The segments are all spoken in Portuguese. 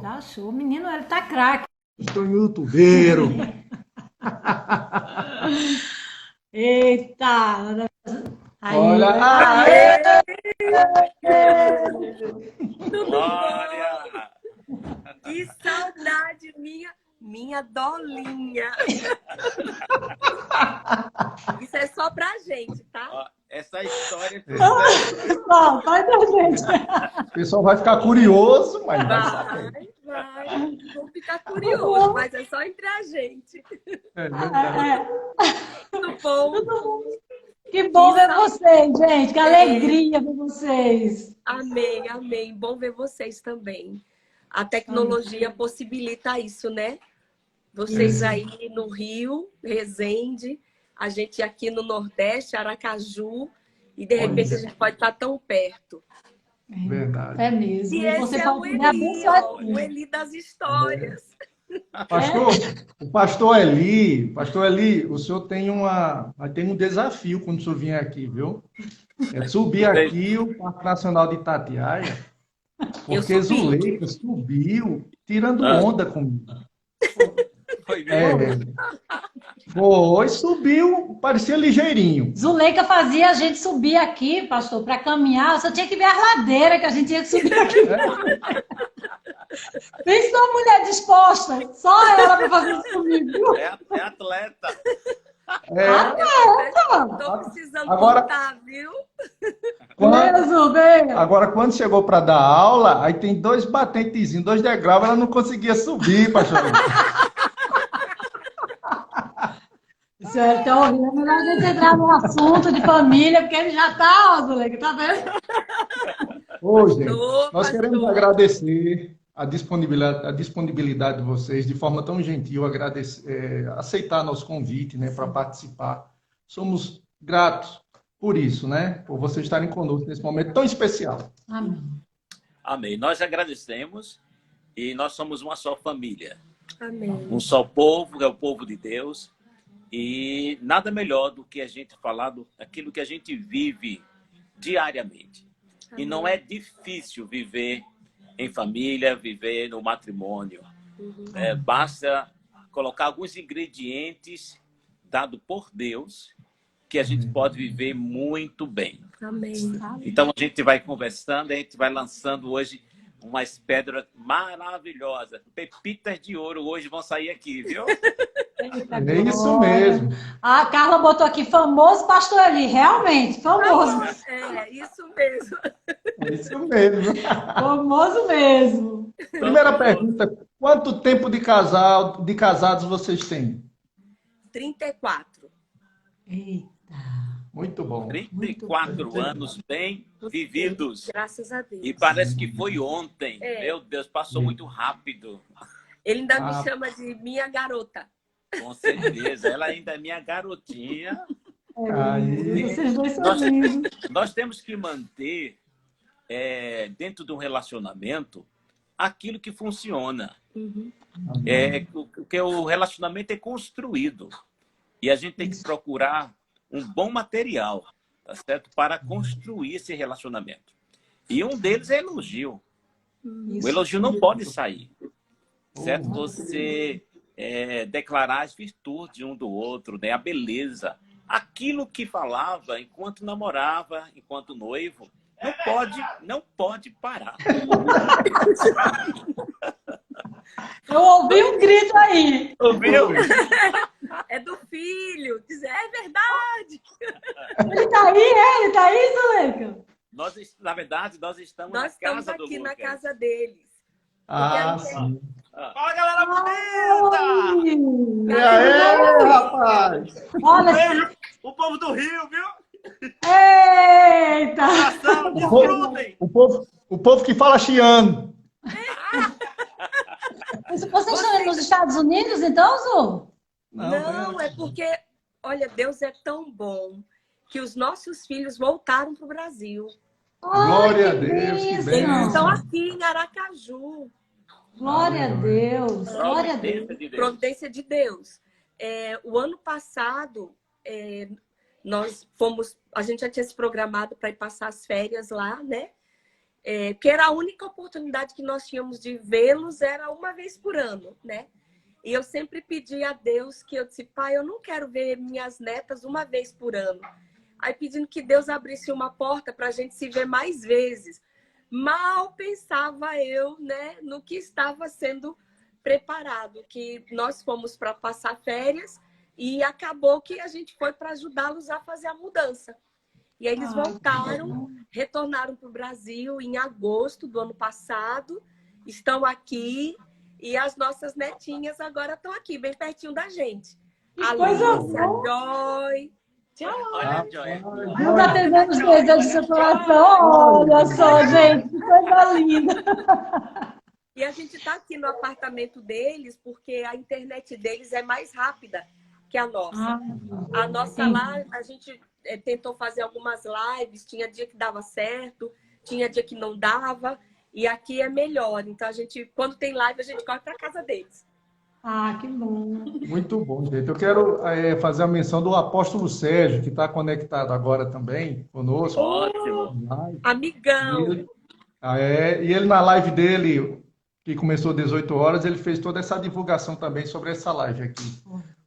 Dá show. O menino, ele tá craque. Estou youtubeiro. Eita! Aí, Olha, aê! Glória! Que saudade minha dolinha. Isso é só pra gente, tá? Ó, essa história... Pessoal, vai da gente. o pessoal vai ficar curioso, mas vai saber. Vai. Vou ficar curioso, mas é só entre a gente. É verdade. Tudo bom? Que bom ver vocês, gente. Que alegria ver vocês. Amém, amém. Bom ver vocês também. A tecnologia possibilita isso, né? Vocês aí no Rio, Resende, a gente aqui no Nordeste, Aracaju, e de repente a gente pode estar tão perto. Verdade. É mesmo. E E esse você é pode o me Eli, abençoar. ó, o Eli das histórias. O pastor Eli, o senhor tem um desafio quando o senhor vier aqui, viu? É subir aqui o Parque Nacional de Itatiaia, porque Zuleika subiu tirando onda comigo. Foi mesmo? Foi, subiu, parecia ligeirinho. Zuleika fazia a gente subir aqui, pastor, para caminhar. Só tinha que ver a ladeira que a gente tinha que subir aqui. Pensa numa mulher disposta. Só ela para fazer isso comigo, viu? É atleta. Tô precisando Agora- contar, viu? Agora, quando chegou para dar aula, aí tem 2 batentezinhos, 2 degraus, ela não conseguia subir, pastor. Senhora, então, é melhor a gente entrar no assunto de família, porque ele já tá, ó, Zuleika, tá vendo? Ô, gente, nós Pastor. queremos agradecer a disponibilidade de vocês, de forma tão gentil, aceitar nosso convite, né, para participar. Somos gratos por isso, né, por vocês estarem conosco nesse momento tão especial. Amém. Amém. Nós agradecemos e nós somos uma só família. Amém. Um só povo, que é o povo de Deus. E nada melhor do que a gente falar daquilo que a gente vive diariamente. E não é difícil viver em família, viver no matrimônio. Basta colocar alguns ingredientes dados por Deus que a gente pode viver muito bem. Amém. Então a gente vai conversando, a gente vai lançando hoje umas pedras maravilhosas. Pepitas de ouro hoje vão sair aqui, viu? É isso mesmo. A Carla botou aqui, famoso pastor Eli. Realmente, famoso. É, isso mesmo. É isso mesmo. Famoso mesmo. Primeira pergunta, quanto tempo de casados vocês têm? 34. Eita. Muito bom. 34 anos bem vividos. Graças a Deus. E parece que foi ontem. É. Meu Deus, passou muito rápido. Ele ainda me chama de minha garota. Com certeza. Ela ainda é minha garotinha. Aí. Vocês dois são lindos. Nós temos que manter, dentro de um relacionamento, aquilo que funciona. Porque o relacionamento é construído. E a gente tem que procurar um bom material, tá certo? Para construir esse relacionamento. E um deles é elogio. O elogio não pode sair. Certo? Você declarar as virtudes um do outro, né? A beleza. Aquilo que falava enquanto namorava, enquanto noivo, não pode parar. Eu ouvi um grito aí. Ouviu? É do filho. Diz, é verdade. Ele tá aí, Zuleika? Na verdade, nós estamos Nós na casa estamos do aqui na Lucas. casa deles. Sim. Fala, galera bonita! E aí, rapaz? Olha, O povo do Rio, viu? eita! Ação, desfrutem! O povo que fala chiano. Vocês estão nos Estados Unidos, então, Zu? Não, é porque, olha, Deus é tão bom que os nossos filhos voltaram para o Brasil. Glória a Deus, que Eles bem. estão aqui em Aracaju. Glória a Deus, glória a Deus. Providência de Deus. Providência de Deus. O ano passado, nós fomos, a gente já tinha se programado para ir passar as férias lá, né? porque era a única oportunidade que nós tínhamos de vê-los, era uma vez por ano, né? E eu sempre pedi a Deus que eu disse, pai, eu não quero ver minhas netas uma vez por ano. Aí pedindo que Deus abrisse uma porta para a gente se ver mais vezes. Mal pensava eu, né, no que estava sendo preparado, que nós fomos para passar férias e acabou que a gente foi para ajudá-los a fazer a mudança. E aí eles voltaram, retornaram para o Brasil em agosto do ano passado, estão aqui e as nossas netinhas agora estão aqui, bem pertinho da gente. A Lúcia, a Joy. Tchau. Olha, Joy. Deus atendendo os desejos do seu coração. Olha só, gente, que coisa linda. E a gente está aqui no apartamento deles porque a internet deles é mais rápida que a nossa. A nossa lá, a gente tentou fazer algumas lives, tinha dia que dava certo, tinha dia que não dava, e aqui é melhor. Então, a gente, quando tem live, a gente corre para casa deles. Que bom. Muito bom, gente. Eu quero fazer a menção do apóstolo Sérgio, que está conectado agora também conosco. Ótimo. Amigão. E ele na live dele, que começou às 18 horas, ele fez toda essa divulgação também sobre essa live aqui.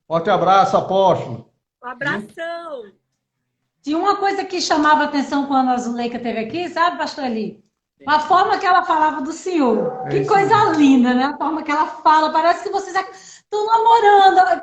Forte abraço, apóstolo. Um abração. Tinha uma coisa que chamava atenção quando a Zuleika esteve aqui, sabe, pastor Eli? A forma que ela falava do Senhor. Que coisa linda, né? A forma que ela fala. Parece que vocês estão namorando.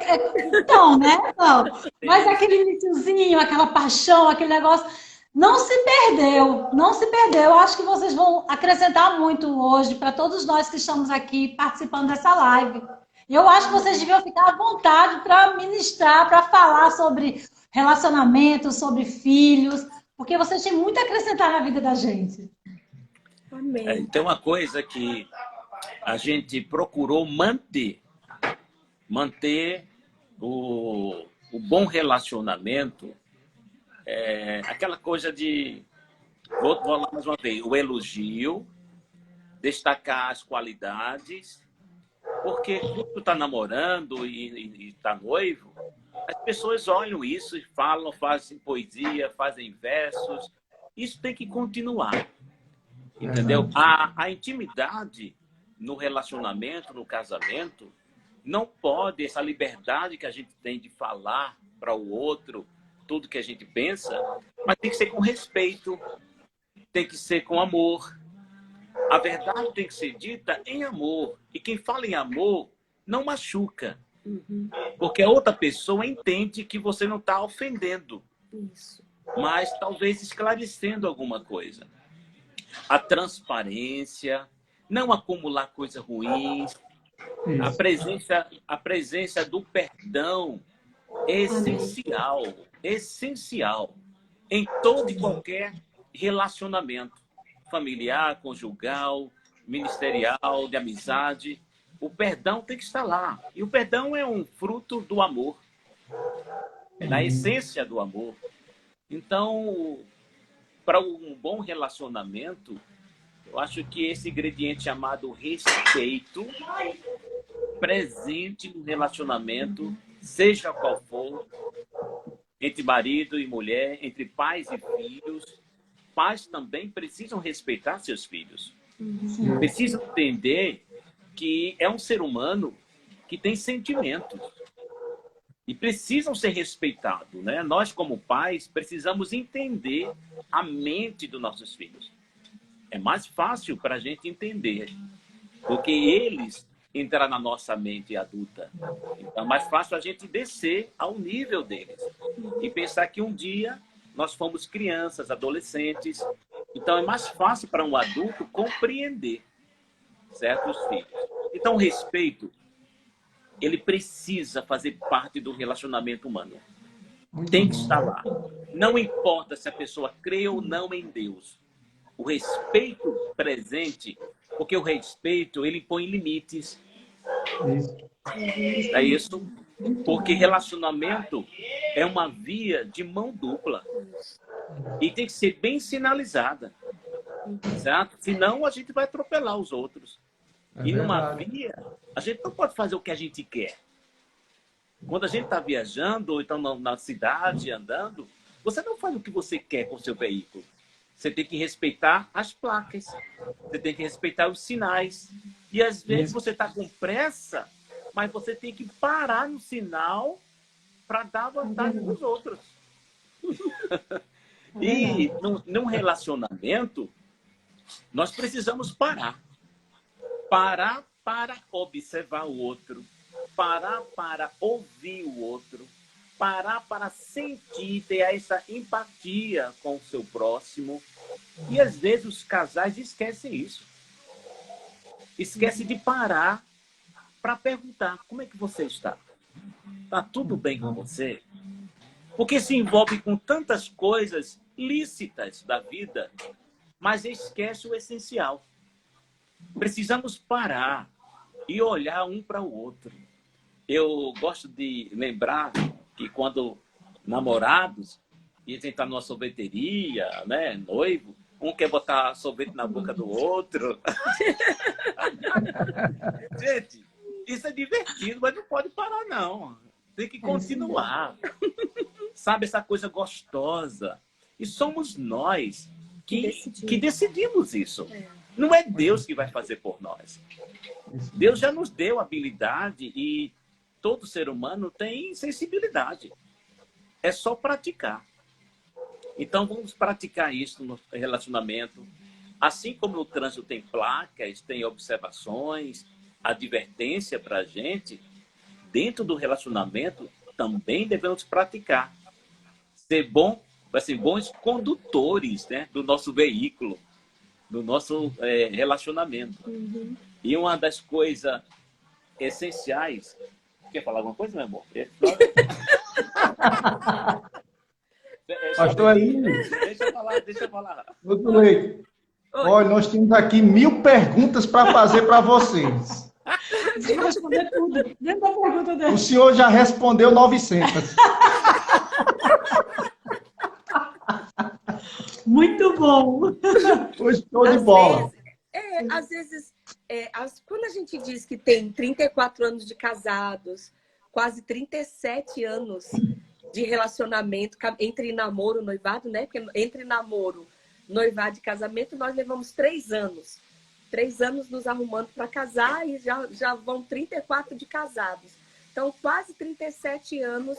Então, né? Não. Mas aquele iniciozinho, aquela paixão, aquele negócio, não se perdeu. Não se perdeu. Eu acho que vocês vão acrescentar muito hoje para todos nós que estamos aqui participando dessa live. Eu acho que vocês deviam ficar à vontade para ministrar, para falar sobre relacionamentos, sobre filhos, porque vocês têm muito a acrescentar na vida da gente. Amém. Tem uma coisa que a gente procurou manter o bom relacionamento, aquela coisa de, vou falar mais uma vez, o elogio, destacar as qualidades, porque quando tu tá namorando e tá noivo, as pessoas olham isso e falam, fazem poesia, fazem versos. Isso tem que continuar. Entendeu? A intimidade no relacionamento, no casamento, não pode, essa liberdade que a gente tem de falar para o outro tudo que a gente pensa, mas tem que ser com respeito, tem que ser com amor. A verdade tem que ser dita em amor. E quem fala em amor não machuca. Porque a outra pessoa entende que você não está ofendendo. Isso. Mas talvez esclarecendo alguma coisa. A transparência, não acumular coisas ruins, a presença do perdão é essencial, essencial em todo e qualquer relacionamento familiar, conjugal, ministerial, de amizade. O perdão tem que estar lá. E o perdão é um fruto do amor, é da essência do amor. Então, para um bom relacionamento, eu acho que esse ingrediente chamado respeito, presente no relacionamento, seja qual for, entre marido e mulher, entre pais e filhos. Pais também precisam respeitar seus filhos. Precisam entender que é um ser humano que tem sentimentos. E precisam ser respeitados, né? Nós, como pais, precisamos entender a mente dos nossos filhos. É mais fácil para a gente entender do que eles entrar na nossa mente adulta. Então, é mais fácil a gente descer ao nível deles. E pensar que um dia nós fomos crianças, adolescentes. Então, é mais fácil para um adulto compreender certos filhos. Então, o respeito, ele precisa fazer parte do relacionamento humano. Tem que estar lá. Não importa se a pessoa crê ou não em Deus. O respeito presente, porque o respeito, ele põe limites. É isso? Porque relacionamento é uma via de mão dupla. E tem que ser bem sinalizada. Certo? Senão a gente vai atropelar os outros. E numa via, a gente não pode fazer o que a gente quer. Quando a gente está viajando, ou então na cidade, andando, você não faz o que você quer com o seu veículo. Você tem que respeitar as placas. Você tem que respeitar os sinais. E às vezes você está com pressa, mas você tem que parar no sinal para dar vantagem para os outros. E num relacionamento, nós precisamos parar. Parar para observar o outro. Parar para ouvir o outro. Parar para sentir, ter essa empatia com o seu próximo. E às vezes os casais esquecem isso. Esquecem de parar para perguntar: como é que você está? Está tudo bem com você? Porque se envolve com tantas coisas lícitas da vida, mas esquece o essencial. Precisamos parar e olhar um para o outro. Eu gosto de lembrar que quando namorados, e a gente está numa sorveteria, né, noivo, um quer botar sorvete na boca do outro. Gente, isso é divertido, mas não pode parar, não. Tem que continuar. Sabe, essa coisa gostosa. E somos nós que decidimos isso. Não é Deus que vai fazer por nós. Deus já nos deu habilidade e todo ser humano tem sensibilidade. É só praticar. Então, vamos praticar isso no relacionamento. Assim como o trânsito tem placas, tem observações, advertência para a gente, dentro do relacionamento também devemos praticar. Ser bons condutores, né, do nosso veículo, do nosso relacionamento. Uhum. E uma das coisas essenciais... Quer falar alguma coisa, meu amor? Pastor Eli. Deixa eu falar. Doutor Leite, olha, nós temos aqui 1000 perguntas para fazer para vocês. Você vai responder tudo. Dentro da pergunta dele. O senhor já respondeu 900. Muito bom. Estou de bola. Às vezes, quando a gente diz que tem 34 anos de casados, quase 37 anos de relacionamento, entre namoro e noivado, né? Porque entre namoro, noivado e casamento, nós levamos 3 anos. 3 anos nos arrumando para casar e já vão 34 de casados. Então, quase 37 anos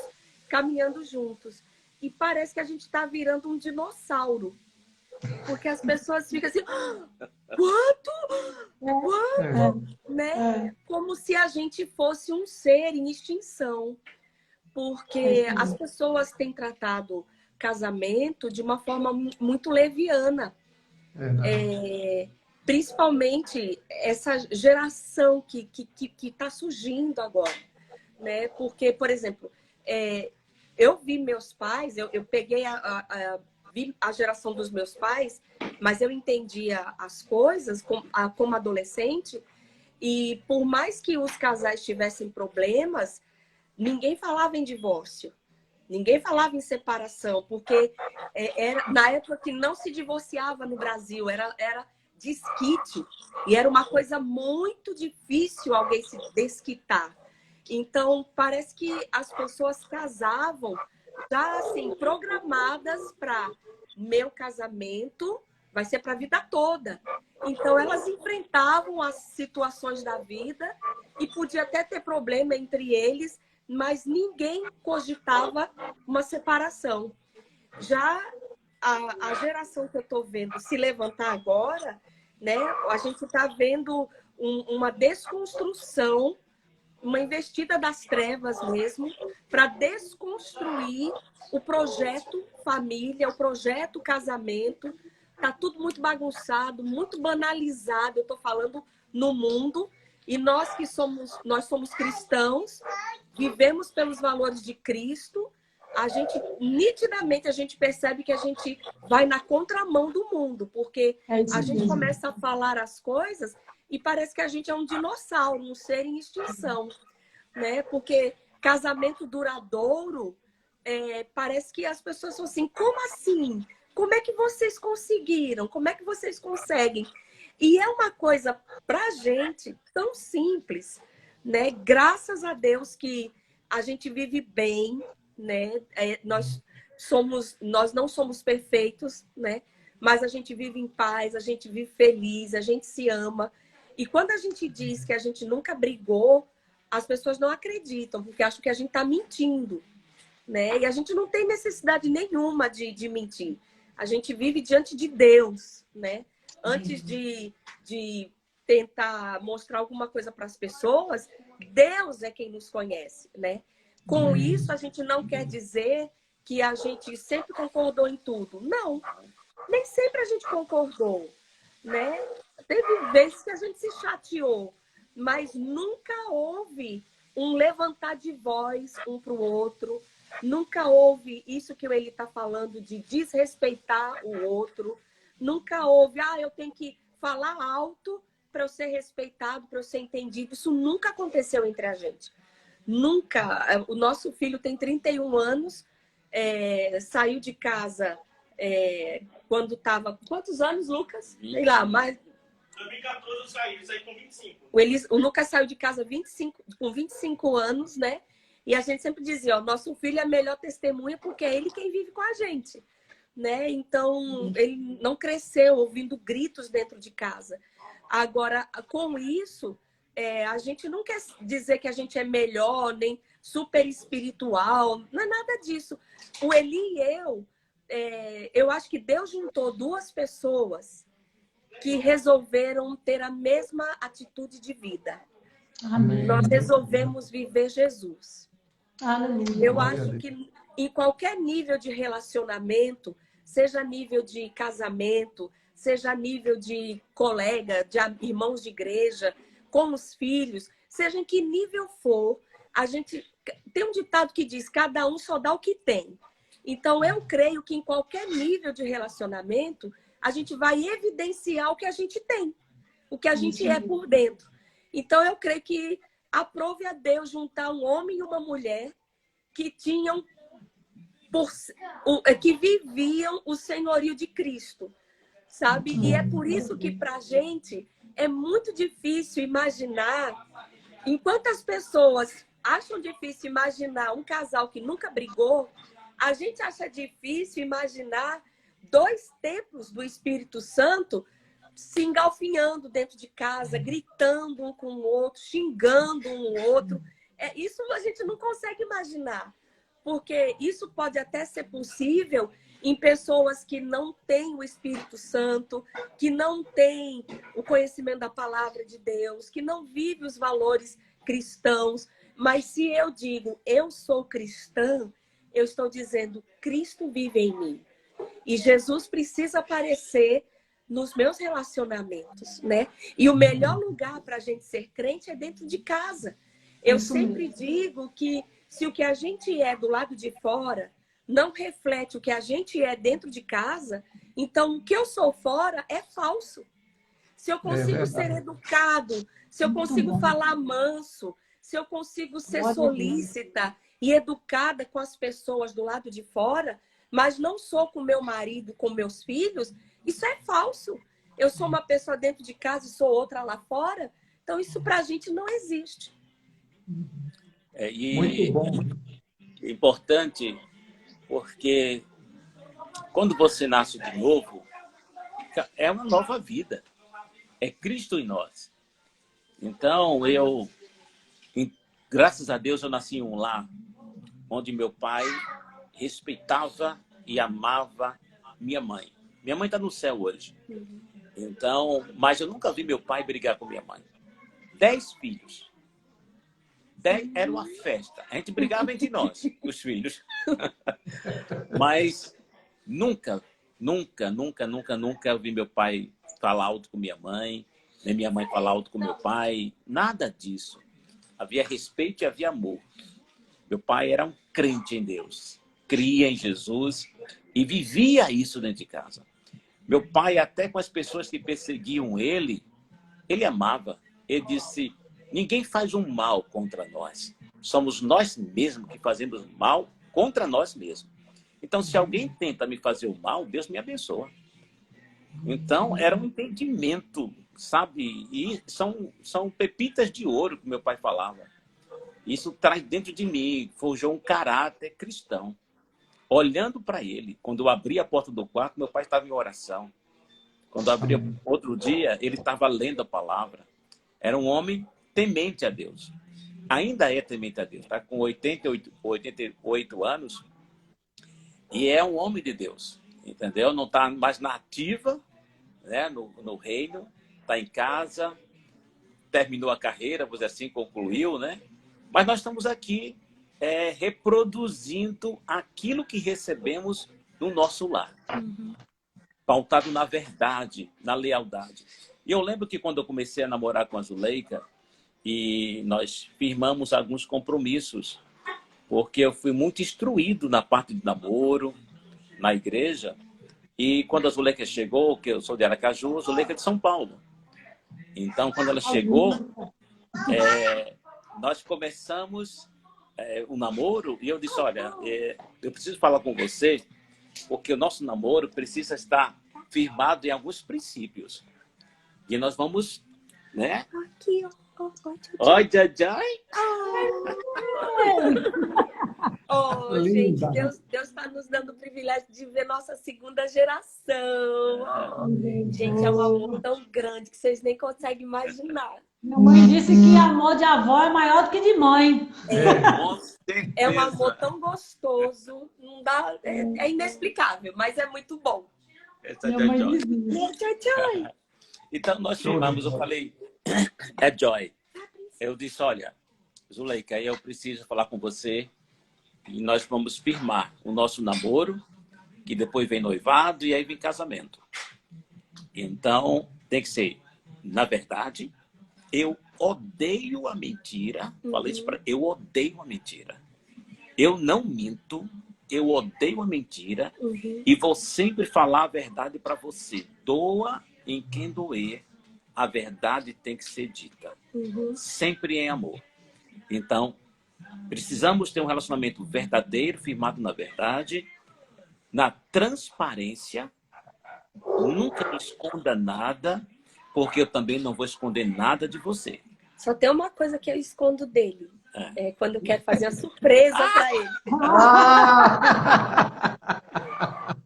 caminhando juntos. E parece que a gente está virando um dinossauro. Porque as pessoas ficam assim, quanto? Né? Como se a gente fosse um ser em extinção. Porque as pessoas têm tratado casamento de uma forma muito leviana. Principalmente essa geração que está surgindo agora. Né? Porque, por exemplo, eu vi meus pais, eu peguei vi a geração dos meus pais, mas eu entendia as coisas como adolescente, e por mais que os casais tivessem problemas, ninguém falava em divórcio, ninguém falava em separação, porque era na época que não se divorciava no Brasil, era desquite, e era uma coisa muito difícil alguém se desquitar. Então, parece que as pessoas casavam já assim, programadas para meu casamento vai ser para a vida toda. Então, elas enfrentavam as situações da vida e podia até ter problema entre eles, mas ninguém cogitava uma separação. Já a geração que eu estou vendo se levantar agora, né, a gente está vendo uma desconstrução, uma investida das trevas mesmo, para desconstruir o projeto família, o projeto casamento. Está tudo muito bagunçado, muito banalizado, eu estou falando no mundo. E nós somos cristãos, vivemos pelos valores de Cristo, nitidamente a gente percebe que a gente vai na contramão do mundo, porque a gente começa a falar as coisas e parece que a gente é um dinossauro, um ser em extinção, né? Porque casamento duradouro, parece que as pessoas são assim, como assim? Como é que vocês conseguiram? Como é que vocês conseguem? E é uma coisa pra gente tão simples, né? Graças a Deus que a gente vive bem, né? Nós não somos perfeitos, né? mas a gente vive em paz, a gente vive feliz, a gente se ama. E quando a gente diz que a gente nunca brigou, as pessoas não acreditam, porque acham que a gente está mentindo, né? E a gente não tem necessidade nenhuma de mentir. A gente vive diante de Deus, né? Antes de tentar mostrar alguma coisa para as pessoas, Deus é quem nos conhece, né? Com isso, a gente não quer dizer que a gente sempre concordou em tudo. Não, nem sempre a gente concordou, né? Teve vezes que a gente se chateou, mas nunca houve um levantar de voz um para o outro, nunca houve isso que ele está falando de desrespeitar o outro, nunca houve, eu tenho que falar alto para eu ser respeitado, para eu ser entendido. Isso nunca aconteceu entre a gente. Nunca. O nosso filho tem 31 anos, saiu de casa quando estava... Quantos anos, Lucas? Sei lá, mas... 2014 eu saí com 25. O Lucas saiu de casa com 25 anos, né? E a gente sempre dizia, nosso filho é a melhor testemunha porque é ele quem vive com a gente, né? Então, ele não cresceu ouvindo gritos dentro de casa. Agora, com isso, a gente não quer dizer que a gente é melhor, nem super espiritual, não é nada disso. O Eli e eu acho que Deus juntou duas pessoas que resolveram ter a mesma atitude de vida. Amém. Nós resolvemos viver Jesus. Aleluia. Eu acho que em qualquer nível de relacionamento, seja nível de casamento, seja nível de colega, de irmãos de igreja, com os filhos, seja em que nível for, a gente tem um ditado que diz, cada um só dá o que tem. Então, eu creio que em qualquer nível de relacionamento, a gente vai evidenciar o que a gente tem, o que a gente é por dentro. Então, eu creio que aprove a Deus juntar um homem e uma mulher que tinham, que viviam o senhorio de Cristo, sabe? E é por isso que, para a gente, é muito difícil imaginar, enquanto as pessoas acham difícil imaginar um casal que nunca brigou, a gente acha difícil imaginar dois templos do Espírito Santo se engalfinhando dentro de casa, gritando um com o outro, xingando um o outro. Isso a gente não consegue imaginar, porque isso pode até ser possível em pessoas que não têm o Espírito Santo, que não têm o conhecimento da palavra de Deus, que não vivem os valores cristãos. Mas se eu digo, eu sou cristã, eu estou dizendo, Cristo vive em mim. E Jesus precisa aparecer nos meus relacionamentos, né? E o melhor lugar para a gente ser crente é dentro de casa. Eu sempre digo que se o que a gente é do lado de fora não reflete o que a gente é dentro de casa, então o que eu sou fora é falso. Se eu consigo ser educado, se eu consigo falar manso, se eu consigo ser solícita e educada com as pessoas do lado de fora, mas não sou com meu marido, com meus filhos, isso é falso. Eu sou uma pessoa dentro de casa e sou outra lá fora, então isso para a gente não existe. Muito bom. É importante porque quando você nasce de novo, é uma nova vida. É Cristo em nós. Então, graças a Deus, eu nasci em um lar onde meu pai respeitava e amava minha mãe. Minha mãe está no céu hoje. Então, mas eu nunca vi meu pai brigar com minha mãe. 10 filhos. 10 era uma festa. A gente brigava entre nós, os filhos. Mas nunca eu vi meu pai falar alto com minha mãe, nem minha mãe falar alto com meu pai. Nada disso. Havia respeito e havia amor. Meu pai era um crente em Deus. Cria em Jesus e vivia isso dentro de casa. Meu pai, até com as pessoas que perseguiam ele amava. Ele disse, ninguém faz um mal contra nós. Somos nós mesmos que fazemos mal contra nós mesmos. Então, se alguém tenta me fazer o mal, Deus me abençoa. Então, era um entendimento, sabe? E são pepitas de ouro que meu pai falava. Isso traz dentro de mim, forjou um caráter cristão. olhando para ele. Quando eu abri a porta do quarto, meu pai estava em oração. Quando eu abri outro dia, ele estava lendo a palavra. Era um homem temente a Deus. Ainda é temente a Deus. Está com 88 anos e é um homem de Deus. Entendeu? Não está mais na ativa, né, no reino. Está em casa. Terminou a carreira, vamos dizer assim, concluiu, né? Mas nós estamos aqui reproduzindo aquilo que recebemos no nosso lar. Pautado na verdade, na lealdade. E eu lembro que quando eu comecei a namorar com a Zuleika, e nós firmamos alguns compromissos, porque eu fui muito instruído na parte de namoro, na igreja, e quando a Zuleika chegou, que eu sou de Aracaju, a Zuleika é de São Paulo. Então, quando ela chegou, nós começamos o namoro, e eu disse, olha, eu preciso falar com você, porque o nosso namoro precisa estar firmado em alguns princípios. E nós vamos, né? Aqui, ó. Oi, Jajai. Oh, gente, Deus está nos dando o privilégio de ver nossa segunda geração. Gente, é um amor tão grande que vocês nem conseguem imaginar. Minha mãe disse que amor de avó é maior do que de mãe. É um amor tão gostoso, não dá, é inexplicável, mas é muito bom. Minha mãe dizia. Então, nós firmamos, eu falei, é Joy. Eu disse, olha, Zuleika, eu preciso falar com você e nós vamos firmar o nosso namoro, que depois vem noivado e aí vem casamento. Então, tem que ser, na verdade, eu odeio a mentira. Falei isso para eu odeio a mentira. Eu não minto, eu odeio a mentira e vou sempre falar a verdade para você. Doa em quem doer, a verdade tem que ser dita. Sempre em amor. Então, precisamos ter um relacionamento verdadeiro, firmado na verdade, na transparência. Nunca me esconda nada, porque eu também não vou esconder nada de você. Só tem uma coisa que eu escondo dele. É quando eu quero fazer uma surpresa para ele.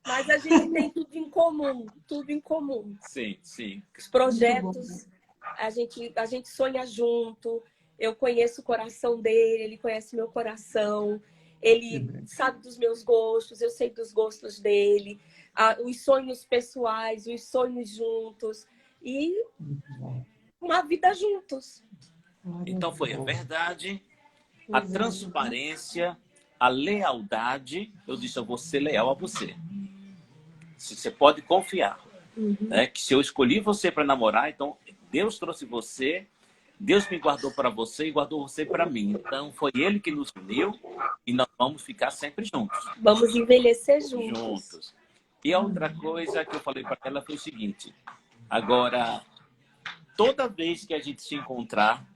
Mas a gente tem tudo em comum. Tudo em comum. Sim, sim. Os projetos, a gente sonha junto. Eu conheço o coração dele, ele conhece meu coração. Ele sabe dos meus gostos, eu sei dos gostos dele. Os sonhos pessoais, os sonhos juntos. E uma vida juntos. Então foi a verdade, a transparência, a lealdade. Eu disse, eu vou ser leal a você. Você pode confiar. Né? Que se eu escolhi você para namorar, então Deus trouxe você, Deus me guardou para você e guardou você para mim. Então foi Ele que nos uniu e nós vamos ficar sempre juntos. Vamos envelhecer juntos. E a outra coisa que eu falei para ela foi o seguinte: agora, toda vez que a gente se encontrar,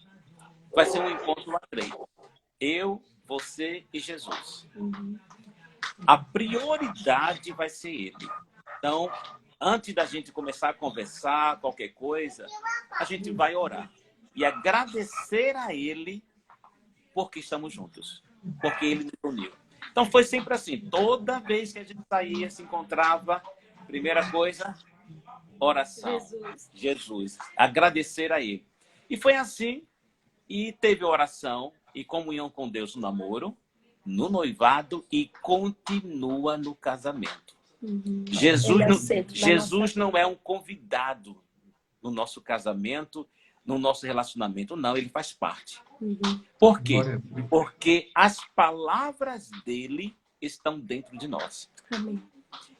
vai ser um encontro a três. Eu, você e Jesus. A prioridade vai ser Ele. Então, antes da gente começar a conversar, qualquer coisa, a gente vai orar. E agradecer a Ele porque estamos juntos. Porque Ele nos uniu. Então, foi sempre assim. Toda vez que a gente saía, se encontrava, primeira coisa, oração. Jesus. Agradecer a Ele. E foi assim. E teve oração e comunhão com Deus no namoro, no noivado e continua no casamento. Jesus não é um convidado no nosso casamento, no nosso relacionamento. Não, ele faz parte. Por quê? Porque as palavras dele estão dentro de nós.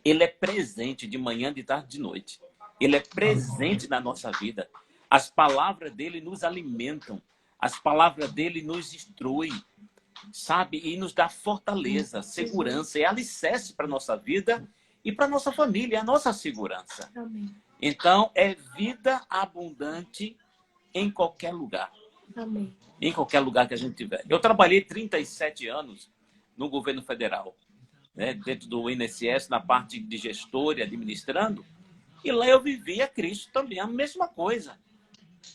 Ele é presente de manhã, de tarde, de noite. Ele é presente na nossa vida. As palavras dele nos alimentam. As palavras dele nos instruem, sabe? E nos dá fortaleza, segurança. É alicerce para a nossa vida e para a nossa família, é a nossa segurança. Amém. Então, é vida abundante em qualquer lugar. Amém. Em qualquer lugar que a gente tiver. Eu trabalhei 37 anos no governo federal, né? Dentro do INSS, na parte de gestor e administrando. E lá eu vivia Cristo também, a mesma coisa.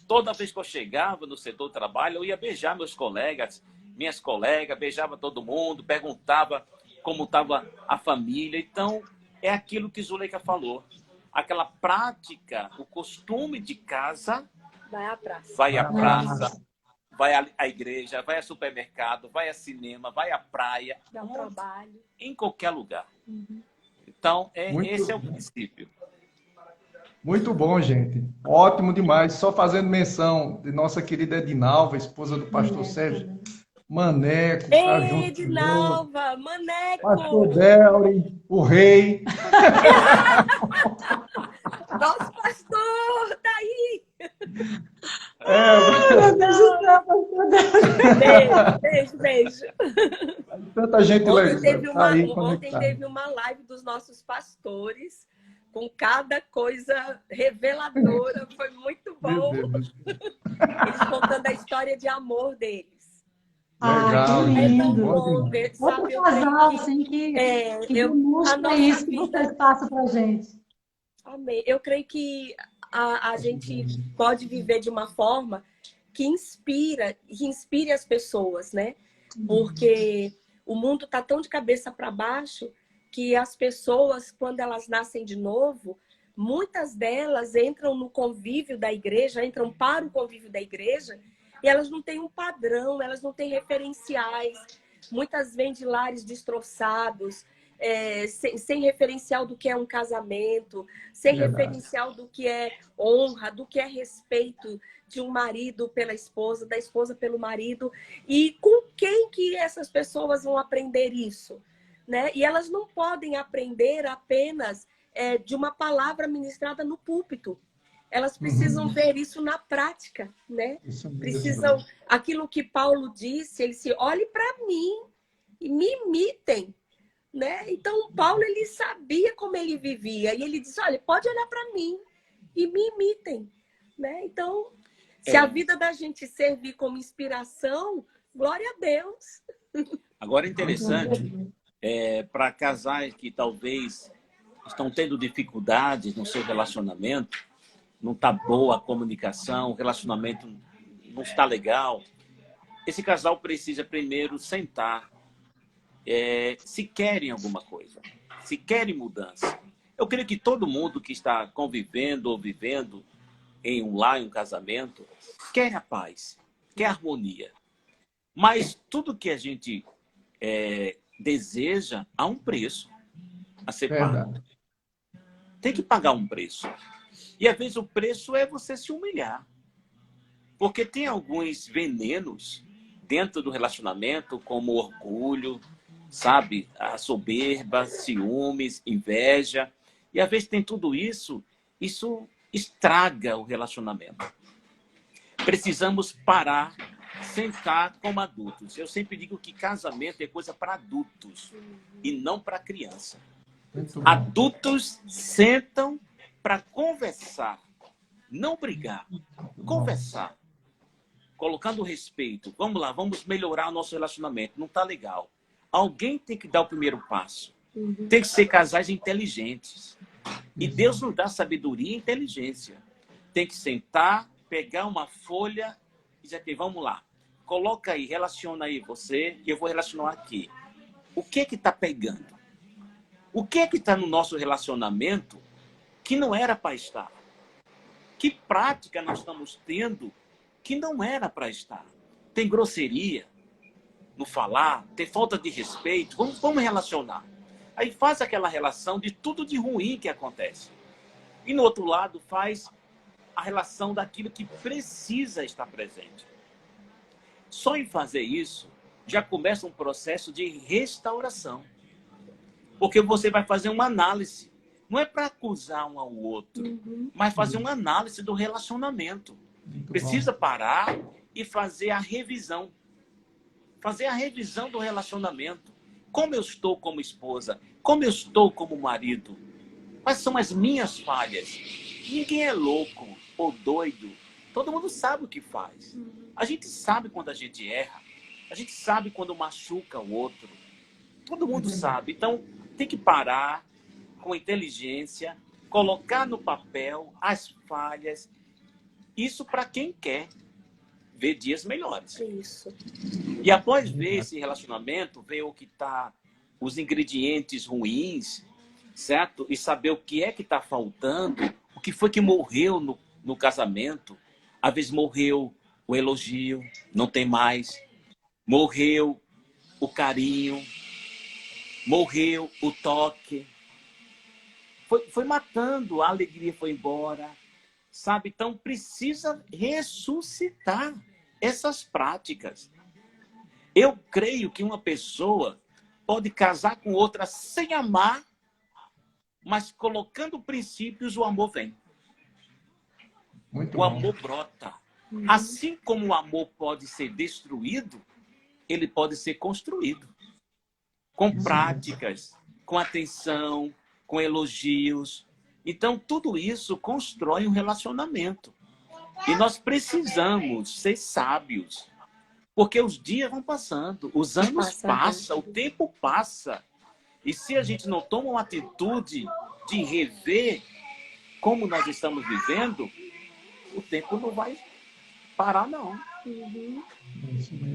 Toda vez que eu chegava no setor do trabalho, eu ia beijar meus colegas, minhas colegas, beijava todo mundo, perguntava como estava a família. Então, é aquilo que Zuleika falou. Aquela prática, o costume de casa, Vai à praça. vai à praça, vai à igreja, vai ao supermercado, vai ao cinema, vai à praia, Dá um trabalho. em qualquer lugar. Então, Muito esse é o bom. princípio. Muito bom, gente. Ótimo demais. Só fazendo menção de nossa querida Edinalva, esposa do pastor Sérgio Maneco, tá Ei, junto Edinalva, Maneco! pastor Delry, o rei. Nosso pastor, tá aí! Meu Deus do céu, pastor Deus. Beijo, beijo. Tanta gente Ontem teve, tá aí ontem conectada. teve uma live dos nossos pastores com cada coisa reveladora. Foi muito Meu bom. Deus. Eles contando a história de amor deles. Legal, Que gente. É tão lindo. bom ver, Outro sabe? Eu casal, creio assim, que que a demonstra nossa isso que vida... vocês passam pra gente. Amém. Eu creio que a gente pode viver de uma forma que inspire as pessoas, né? Porque o mundo está tão de cabeça para baixo que as pessoas, quando elas nascem de novo, muitas delas entram no convívio da igreja, entram para o convívio da igreja, e elas não têm um padrão, elas não têm referenciais. Muitas vêm de lares destroçados, sem referencial do que é um casamento, sem referencial do que é honra, do que é respeito de um marido pela esposa, da esposa pelo marido. E com quem que essas pessoas vão aprender isso? Né? E elas não podem aprender apenas de uma palavra ministrada no púlpito. Elas precisam ver isso na prática, né? Precisam, aquilo que Paulo disse, ele disse, olhe para mim e me imitem. Né? Então, Paulo, ele sabia como ele vivia. E ele disse, olha, pode olhar para mim e me imitem. Né? Então, se a vida da gente servir como inspiração, glória a Deus. Agora, é interessante, para casais que talvez estão tendo dificuldades no seu relacionamento, não está boa a comunicação, o relacionamento não está legal, esse casal precisa primeiro sentar, se querem alguma coisa, se querem mudança. Eu creio que todo mundo que está convivendo ou vivendo em um lar, em um casamento, quer a paz, quer a harmonia. Mas tudo que a gente deseja, há um preço a ser pago. Tem que pagar um preço. E às vezes o preço é você se humilhar. Porque tem alguns venenos dentro do relacionamento, como orgulho, sabe? A soberba, ciúmes, inveja. E às vezes tem tudo isso, isso estraga o relacionamento. Precisamos parar, sentar como adultos. Eu sempre digo que casamento é coisa para adultos e não para criança. Adultos sentam para conversar, não brigar, conversar, colocando respeito. Vamos lá, vamos melhorar o nosso relacionamento. Não está legal. Alguém tem que dar o primeiro passo. Tem que ser casais inteligentes. E Deus nos dá sabedoria e inteligência. Tem que sentar, pegar uma folha e dizer aqui, vamos lá. Coloca aí, relaciona aí você e eu vou relacionar aqui. O que está pegando? O que está no nosso relacionamento que não era para estar? Que prática nós estamos tendo que não era para estar? Tem grosseria no falar, tem falta de respeito. Vamos relacionar. Aí faz aquela relação de tudo de ruim que acontece. E no outro lado faz a relação daquilo que precisa estar presente. Só em fazer isso, já começa um processo de restauração. Porque você vai fazer uma análise. Não é para acusar um ao outro, mas fazer uma análise do relacionamento. Precisa parar e fazer a revisão. Fazer a revisão do relacionamento. Como eu estou como esposa? Como eu estou como marido? Quais são as minhas falhas? Ninguém é louco ou doido. Todo mundo sabe o que faz. A gente sabe quando a gente erra. A gente sabe quando machuca o outro. Todo mundo sabe. Então, tem que parar com inteligência, colocar no papel as falhas. Isso para quem quer ver dias melhores. Isso. E após ver esse relacionamento, ver o que está os ingredientes ruins, certo? E saber o que é que está faltando, o que foi que morreu no casamento. Às vezes morreu o elogio, não tem mais. Morreu o carinho, morreu o toque. Foi matando, a alegria foi embora, sabe? Então precisa ressuscitar essas práticas. Eu creio que uma pessoa pode casar com outra sem amar, mas colocando princípios, o amor vem. Muito O bom. amor brota. Assim como o amor pode ser destruído, ele pode ser construído. Com práticas, com atenção, com elogios. Então, tudo isso constrói um relacionamento. E nós precisamos ser sábios. Porque os dias vão passando, os anos passam, o tempo passa. E se a gente não toma uma atitude de rever como nós estamos vivendo, o tempo não vai parar, não.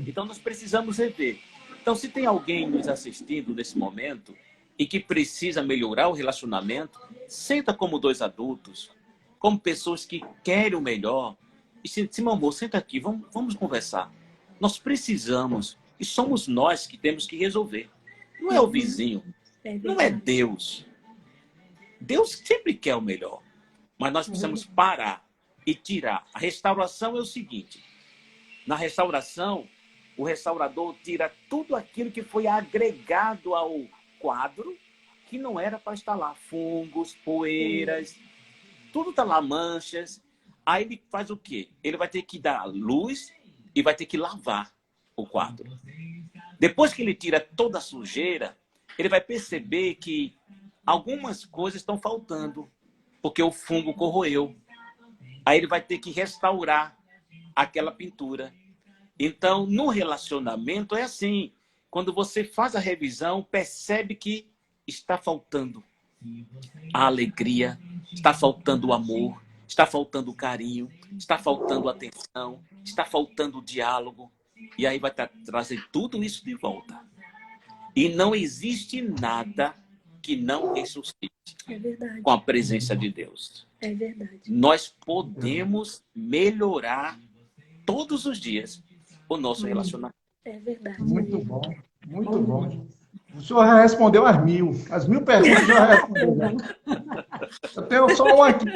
Então, nós precisamos rever. Então, se tem alguém nos assistindo nesse momento e que precisa melhorar o relacionamento, senta como dois adultos, como pessoas que querem o melhor. E se meu amor, senta aqui, vamos conversar. Nós precisamos, e somos nós que temos que resolver. Não é o vizinho, não é Deus. Deus sempre quer o melhor. Mas nós precisamos parar e tirar. A restauração é o seguinte. Na restauração, o restaurador tira tudo aquilo que foi agregado ao quadro, que não era para estar lá. Fungos, poeiras, tudo está lá, manchas. Aí ele faz o quê? Ele vai ter que dar luz e vai ter que lavar o quadro. Depois que ele tira toda a sujeira, ele vai perceber que algumas coisas estão faltando, porque o fungo corroeu. Aí ele vai ter que restaurar aquela pintura. Então, no relacionamento é assim. Quando você faz a revisão, percebe que está faltando a alegria, está faltando o amor, está faltando o carinho, está faltando a atenção, está faltando o diálogo. E aí vai trazer tudo isso de volta. E não existe nada que não ressuscite com a presença de Deus. É verdade. Nós podemos melhorar todos os dias o nosso relacionamento. É verdade. Muito bom, muito bom. O senhor já respondeu as 1000. As 1000 perguntas já respondeu. Eu tenho só uma aqui.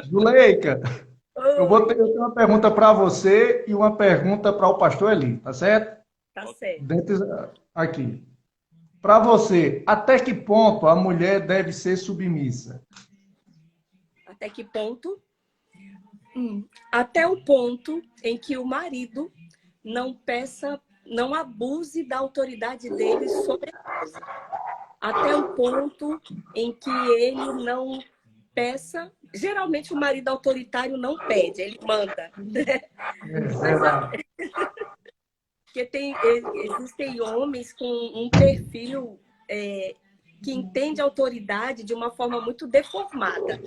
Zuleika, eu tenho uma pergunta para você e uma pergunta para o pastor Eli, tá certo? Tá certo. Aqui. Para você, até que ponto a mulher deve ser submissa? Até que ponto? Até o ponto em que o marido não abuse da autoridade dele sobre a esposa. Até o ponto em que ele não peça. Geralmente o marido autoritário não pede, ele manda. Porque existem homens com um perfil que entende a autoridade de uma forma muito deformada,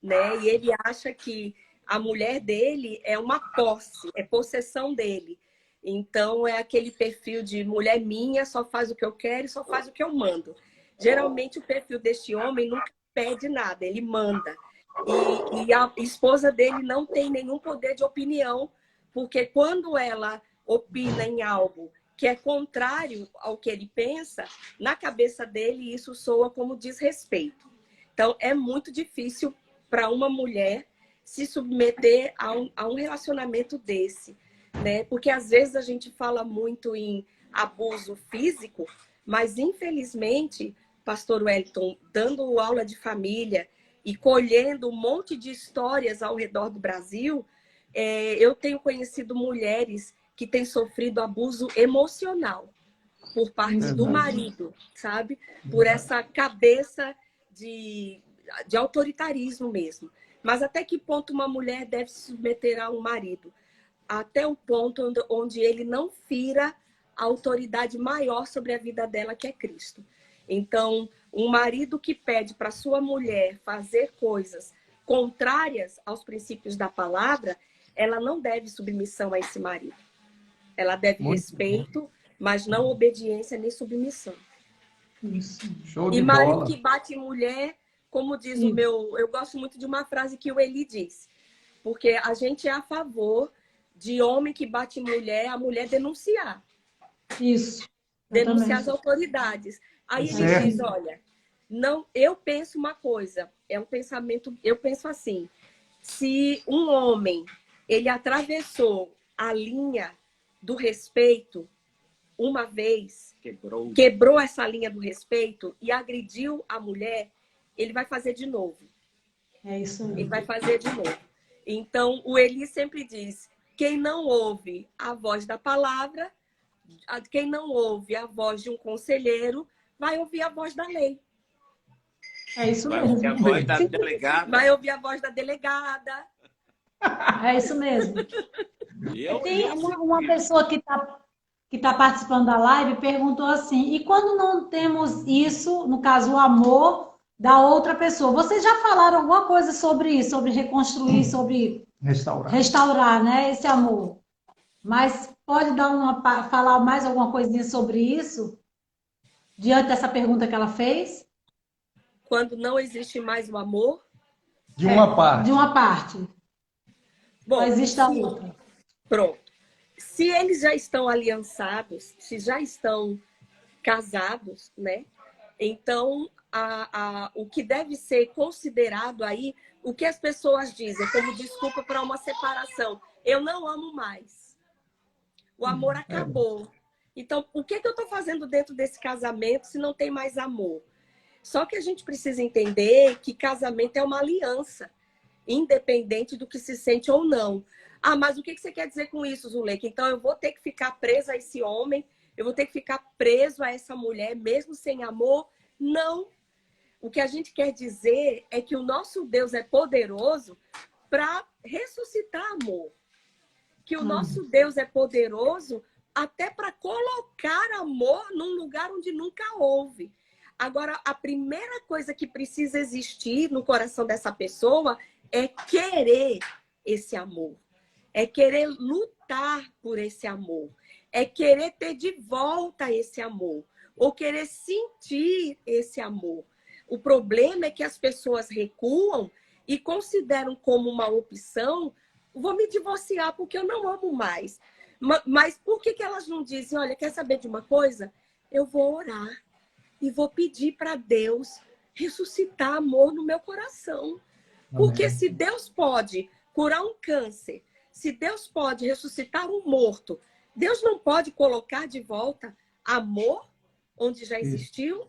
né? E ele acha que a mulher dele é uma posse, é possessão dele. Então, é aquele perfil de mulher minha, só faz o que eu quero e só faz o que eu mando. Geralmente, o perfil deste homem nunca pede nada, ele manda. E a esposa dele não tem nenhum poder de opinião, porque quando ela opina em algo que é contrário ao que ele pensa, na cabeça dele isso soa como desrespeito. Então, é muito difícil para uma mulher se submeter a um relacionamento desse, né? Porque às vezes a gente fala muito em abuso físico, mas infelizmente, pastor Wellington, dando aula de família e colhendo um monte de histórias ao redor do Brasil, eu tenho conhecido mulheres que têm sofrido abuso emocional por parte do marido, sabe? Por essa cabeça de autoritarismo mesmo. Mas até que ponto uma mulher deve se submeter a um marido? Até o ponto onde ele não fira a autoridade maior sobre a vida dela, que é Cristo. Então, um marido que pede para sua mulher fazer coisas contrárias aos princípios da palavra, ela não deve submissão a esse marido. Ela deve respeito, mas não obediência nem submissão. Isso. Show de E marido bola. que bate em mulher, como diz Isso. o meu... Eu gosto muito de uma frase que o Eli disse. Porque a gente é a favor de homem que bate em mulher, a mulher denunciar. Isso. Eu Denunciar as também. autoridades. Aí ele Certo. diz, olha, não, eu penso uma coisa, é um pensamento, eu penso assim, se um homem, ele atravessou a linha do respeito uma vez, quebrou essa linha do respeito e agrediu a mulher, ele vai fazer de novo. É isso Ele aí. vai fazer de novo. Então, o Eli sempre diz, quem não ouve a voz da palavra, quem não ouve a voz de um conselheiro, vai ouvir a voz da lei. É isso Vai mesmo. ouvir a voz da delegada. Vai ouvir a voz da delegada. É isso mesmo. Eu, Tem uma pessoa que tá participando da live perguntou assim: e quando não temos isso, no caso, o amor da outra pessoa? Vocês já falaram alguma coisa sobre isso, sobre reconstruir, sobre Restaurar. restaurar, né, esse amor? Mas pode falar mais alguma coisinha sobre isso? Diante dessa pergunta que ela fez? Quando não existe mais o amor. De uma parte. De uma parte. Bom, Só existe a outra. Pronto. Se eles já estão aliançados, se já estão casados, né? Então, o que deve ser considerado aí, o que as pessoas dizem como desculpa para uma separação. Eu não amo mais. O amor acabou. Então, o que eu estou fazendo dentro desse casamento se não tem mais amor? Só que a gente precisa entender que casamento é uma aliança, independente do que se sente ou não. Ah, mas o que você quer dizer com isso, Zuleika? Então, eu vou ter que ficar presa a esse homem, eu vou ter que ficar preso a essa mulher, mesmo sem amor? Não. O que a gente quer dizer é que o nosso Deus é poderoso para ressuscitar amor. Que o nosso Deus é poderoso até para colocar amor num lugar onde nunca houve. Agora, a primeira coisa que precisa existir no coração dessa pessoa é querer esse amor. É querer lutar por esse amor. É querer ter de volta esse amor. Ou querer sentir esse amor. O problema é que as pessoas recuam e consideram como uma opção: vou me divorciar porque eu não amo mais. Mas por que elas não dizem, olha, quer saber de uma coisa? Eu vou orar e vou pedir para Deus ressuscitar amor no meu coração. Porque se Deus pode curar um câncer, se Deus pode ressuscitar um morto, Deus não pode colocar de volta amor onde já existiu?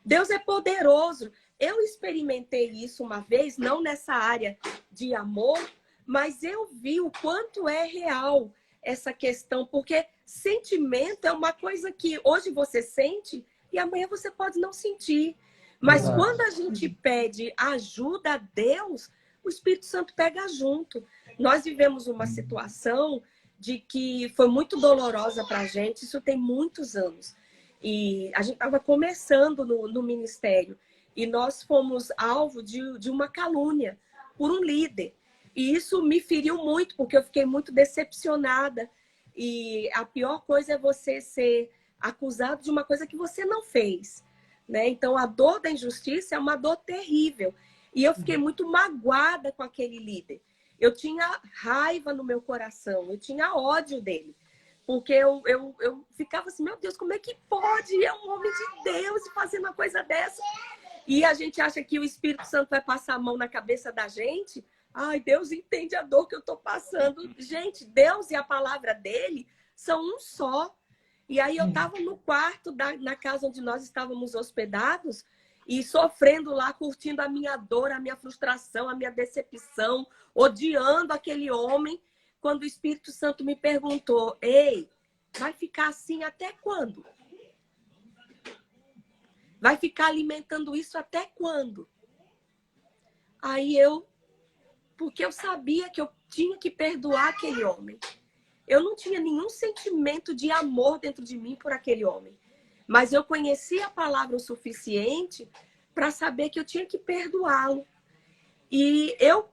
Deus é poderoso. Eu experimentei isso uma vez, não nessa área de amor, mas eu vi o quanto é real essa questão, porque sentimento é uma coisa que hoje você sente e amanhã você pode não sentir. Mas quando a gente pede ajuda a Deus, o Espírito Santo pega junto. Nós vivemos uma situação de que foi muito dolorosa para a gente, isso tem muitos anos. E a gente estava começando no ministério e nós fomos alvo de uma calúnia por um líder. E isso me feriu muito, porque eu fiquei muito decepcionada. E a pior coisa é você ser acusado de uma coisa que você não fez, né? Então, a dor da injustiça é uma dor terrível. E eu fiquei muito magoada com aquele líder. Eu tinha raiva no meu coração, eu tinha ódio dele. Porque eu ficava assim, meu Deus, como é que pode? É um homem de Deus fazer uma coisa dessa. E a gente acha que o Espírito Santo vai passar a mão na cabeça da gente. Ai, Deus entende a dor que eu estou passando. Gente, Deus e a palavra dele são um só. E aí eu estava no quarto na casa onde nós estávamos hospedados e sofrendo lá, curtindo a minha dor, a minha frustração, a minha decepção, odiando aquele homem, quando o Espírito Santo me perguntou: ei, vai ficar assim até quando? Vai ficar alimentando isso até quando? Aí porque eu sabia que eu tinha que perdoar aquele homem. Eu não tinha nenhum sentimento de amor dentro de mim por aquele homem. Mas eu conhecia a palavra o suficiente para saber que eu tinha que perdoá-lo. E eu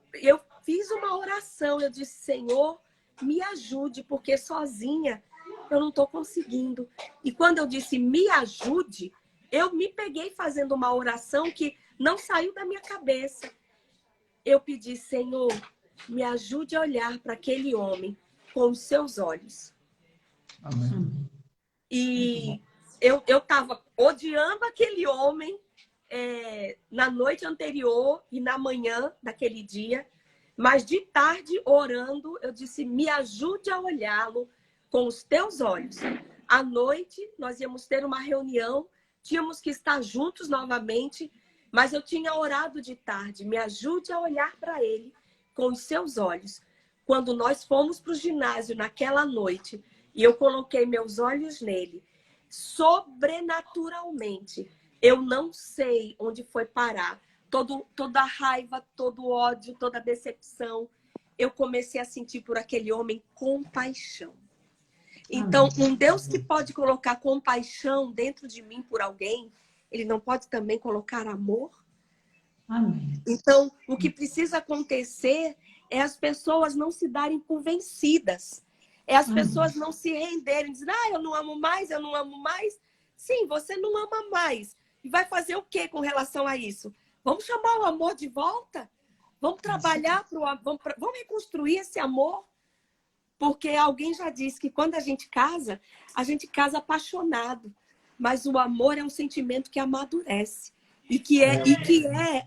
fiz uma oração. Eu disse: Senhor, me ajude, porque sozinha eu não estou conseguindo. E quando eu disse me ajude, eu me peguei fazendo uma oração que não saiu da minha cabeça. Eu pedi, Senhor, me ajude a olhar para aquele homem com os seus olhos. Amém. E eu estava odiando aquele homem na noite anterior e na manhã daquele dia, mas de tarde, orando, eu disse, me ajude a olhá-lo com os teus olhos. À noite, nós íamos ter uma reunião, tínhamos que estar juntos novamente, mas eu tinha orado de tarde, me ajude a olhar para ele com os seus olhos. Quando nós fomos para o ginásio naquela noite, e eu coloquei meus olhos nele, sobrenaturalmente, eu não sei onde foi parar. Toda a raiva, todo o ódio, toda a decepção, eu comecei a sentir por aquele homem compaixão. Então, um Deus que pode colocar compaixão dentro de mim por alguém, ele não pode também colocar amor? Amém. Então, o que precisa acontecer é as pessoas não se darem por vencidas. É as pessoas não se renderem, dizendo, eu não amo mais, eu não amo mais. Sim, você não ama mais. E vai fazer o que com relação a isso? Vamos chamar o amor de volta? Vamos trabalhar, vamos reconstruir esse amor? Porque alguém já disse que quando a gente casa apaixonado. Mas o amor é um sentimento que amadurece e que é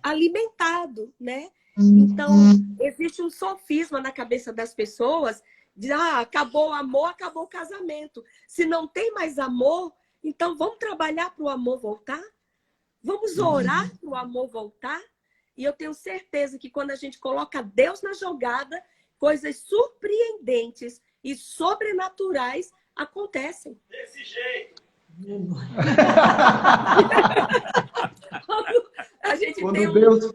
alimentado, né? Então, existe um sofisma na cabeça das pessoas de acabou o amor, acabou o casamento. Se não tem mais amor, então vamos trabalhar para o amor voltar? Vamos orar para o amor voltar? E eu tenho certeza que quando a gente coloca Deus na jogada, coisas surpreendentes e sobrenaturais acontecem. Desse jeito.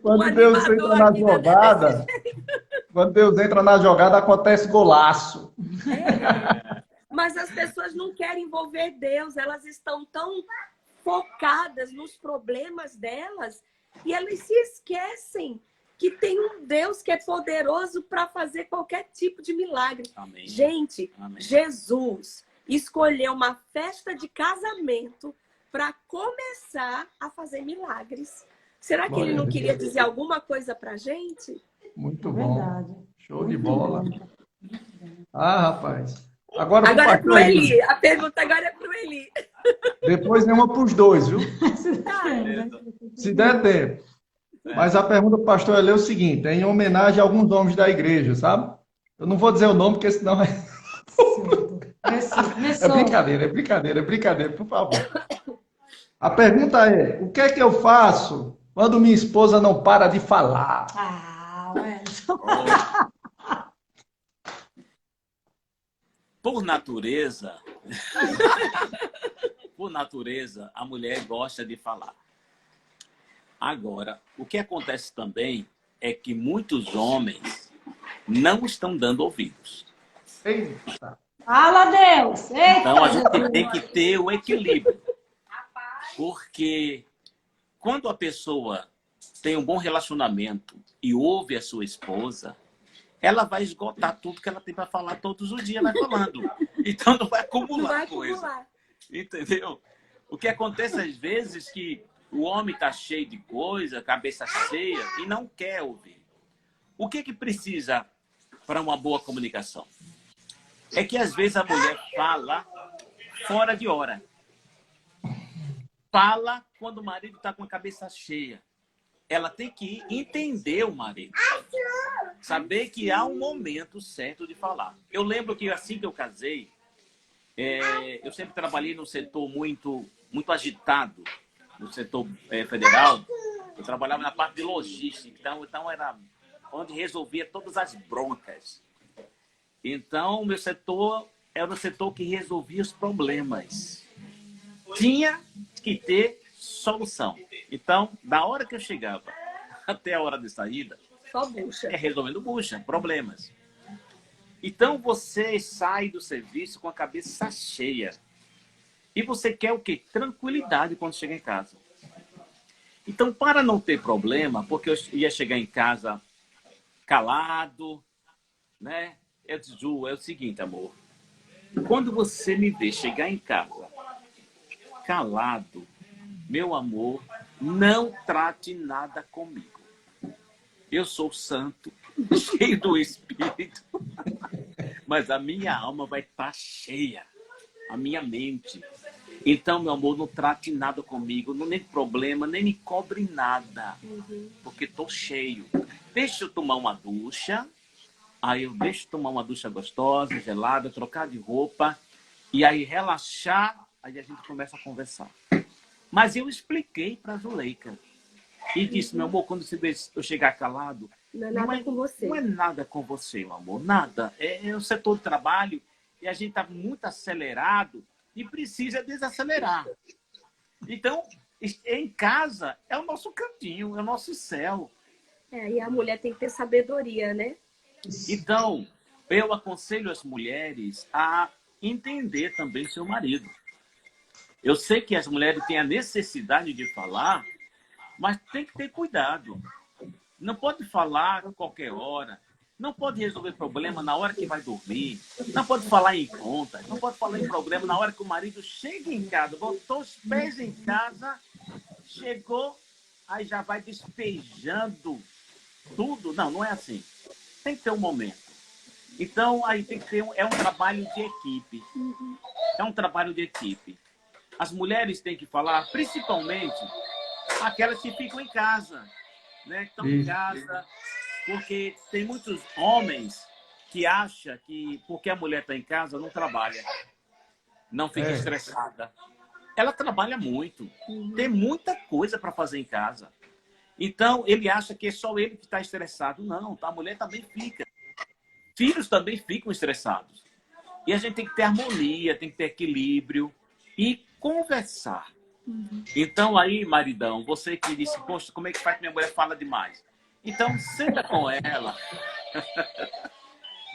Quando Deus entra na jogada, quando Deus entra na jogada, acontece golaço. Mas as pessoas não querem envolver Deus, elas estão tão focadas nos problemas delas e elas se esquecem que tem um Deus que é poderoso para fazer qualquer tipo de milagre. Amém. Gente, Amém. Jesus escolheu uma festa de casamento para começar a fazer milagres. Será que ele não queria dizer alguma coisa para a gente? Muito bom. Verdade. Show de bola. Rapaz. Agora é pro Eli. A pergunta agora é pro Eli. Depois nenhuma para os dois, viu? Se der tempo. Mas a pergunta do pastor Eli é o seguinte, é em homenagem a alguns homens da igreja, sabe? Eu não vou dizer o nome, porque senão... É brincadeira, por favor. A pergunta é, o que é que eu faço quando minha esposa não para de falar? Por natureza, a mulher gosta de falar. Agora, o que acontece também é que muitos homens não estão dando ouvidos. Eita. Fala, Deus! Eita, então, a gente tem que ter o equilíbrio. Porque quando a pessoa tem um bom relacionamento e ouve a sua esposa, ela vai esgotar tudo que ela tem para falar todos os dias, vai falando. Então, não vai acumular coisa. Entendeu? O que acontece às vezes é que o homem está cheio de coisa, cabeça cheia, e não quer ouvir. O que precisa para uma boa comunicação? É que às vezes a mulher fala fora de hora. Fala quando o marido está com a cabeça cheia. Ela tem que entender o marido. Saber que há um momento certo de falar. Eu lembro que assim que eu casei, eu sempre trabalhei num setor muito agitado, no setor federal. Eu trabalhava na parte de logística, então era onde resolvia todas as broncas. Então, o meu setor era o setor que resolvia os problemas. Tinha que ter solução. Então, da hora que eu chegava até a hora de saída, só bucha. Resolvendo bucha, problemas. Então, você sai do serviço com a cabeça cheia. E você quer o quê? Tranquilidade quando chega em casa. Então, para não ter problema, porque eu ia chegar em casa calado, né? Eu disse, Ju, é o seguinte, amor. Quando você me vê chegar em casa calado, meu amor, não trate nada comigo. Eu sou santo, cheio do Espírito, mas a minha alma vai estar cheia, a minha mente. Então, meu amor, não trate nada comigo, não nem problema, nem me cobre nada, porque estou cheio. Deixa eu tomar uma ducha, aí eu deixo tomar uma ducha gostosa, gelada, trocar de roupa, e aí relaxar, aí a gente começa a conversar. Mas eu expliquei para a Zuleika. E disse, meu amor, quando você vê eu chegar calado, Não é nada com você. Não é nada com você, meu amor, nada. É o setor de trabalho e a gente está muito acelerado e precisa desacelerar. Então, em casa é o nosso cantinho, é o nosso céu. E a mulher tem que ter sabedoria, né? Então, eu aconselho as mulheres a entender também seu marido. Eu sei que as mulheres têm a necessidade de falar, mas tem que ter cuidado. Não pode falar a qualquer hora. Não pode resolver problema na hora que vai dormir. Não pode falar em contas. Não pode falar em problema na hora que o marido chega em casa. Botou os pés em casa, chegou, aí já vai despejando tudo. Não, não é assim. Tem que ter um momento. Então, aí tem que ter é um trabalho de equipe. É um trabalho de equipe. As mulheres têm que falar, principalmente aquelas que ficam em casa, né? Que estão em casa, porque tem muitos homens que acham que porque a mulher está em casa não trabalha, não fica estressada. Ela trabalha muito, tem muita coisa para fazer em casa. Então ele acha que é só ele que está estressado. Não, a mulher também fica. Filhos também ficam estressados. E a gente tem que ter harmonia, tem que ter equilíbrio e conversar. Então aí, maridão, você que disse, poxa, como é que faz que minha mulher fala demais? Então, senta com ela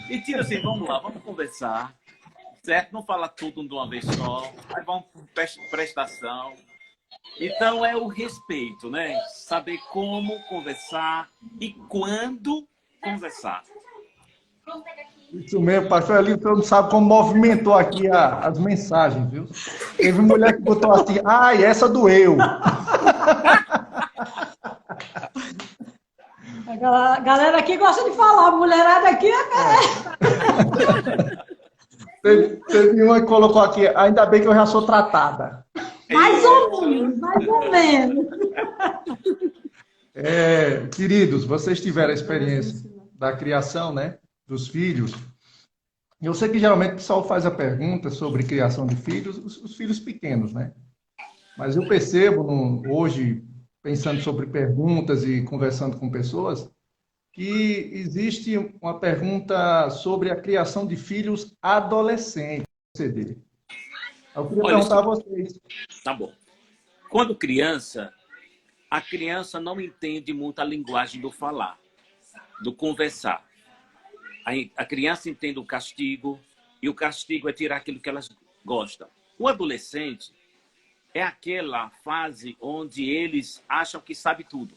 e tira assim, vamos lá, vamos conversar, certo? Não fala tudo de uma vez só, aí vamos para prestação. Então, é o respeito, né? Saber como conversar e quando conversar. Isso mesmo, pastor Eli, você não sabe como movimentou aqui as mensagens, viu? Teve mulher que botou assim, ai, essa doeu. A galera aqui gosta de falar, a mulherada aqui Teve uma que colocou aqui, ainda bem que eu já sou tratada. mais ou menos, mais ou menos. Queridos, vocês tiveram a experiência da criação, né? Dos filhos. Eu sei que geralmente o pessoal faz a pergunta sobre criação de filhos, os filhos pequenos, né? Mas eu percebo hoje, pensando sobre perguntas e conversando com pessoas, que existe uma pergunta sobre a criação de filhos adolescentes. Eu queria perguntar a vocês. Tá bom. Quando criança, a criança não entende muito a linguagem do falar, do conversar. A criança entende o castigo, e o castigo é tirar aquilo que elas gostam. O adolescente é aquela fase onde eles acham que sabe tudo.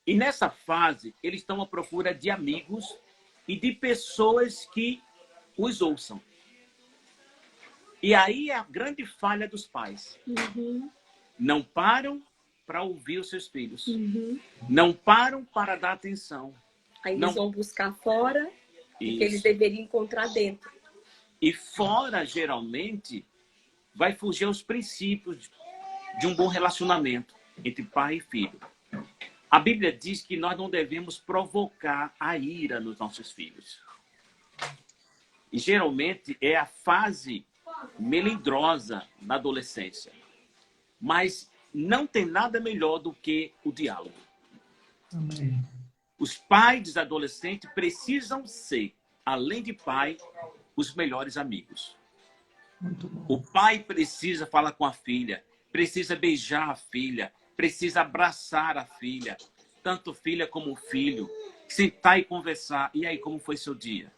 E nessa fase, eles estão à procura de amigos e de pessoas que os ouçam. E aí é a grande falha dos pais. Não param para ouvir os seus filhos. Não param para dar atenção. Aí eles vão buscar fora o que eles deveriam encontrar dentro. E fora, geralmente, vai fugir aos princípios de um bom relacionamento entre pai e filho. A Bíblia diz que nós não devemos provocar a ira nos nossos filhos. E geralmente é a fase melindrosa na adolescência. Mas não tem nada melhor do que o diálogo. Amém. Os pais dos adolescentes precisam ser, além de pai, os melhores amigos. O pai precisa falar com a filha, precisa beijar a filha, precisa abraçar a filha, tanto filha como filho, sentar e conversar. E aí, como foi seu dia?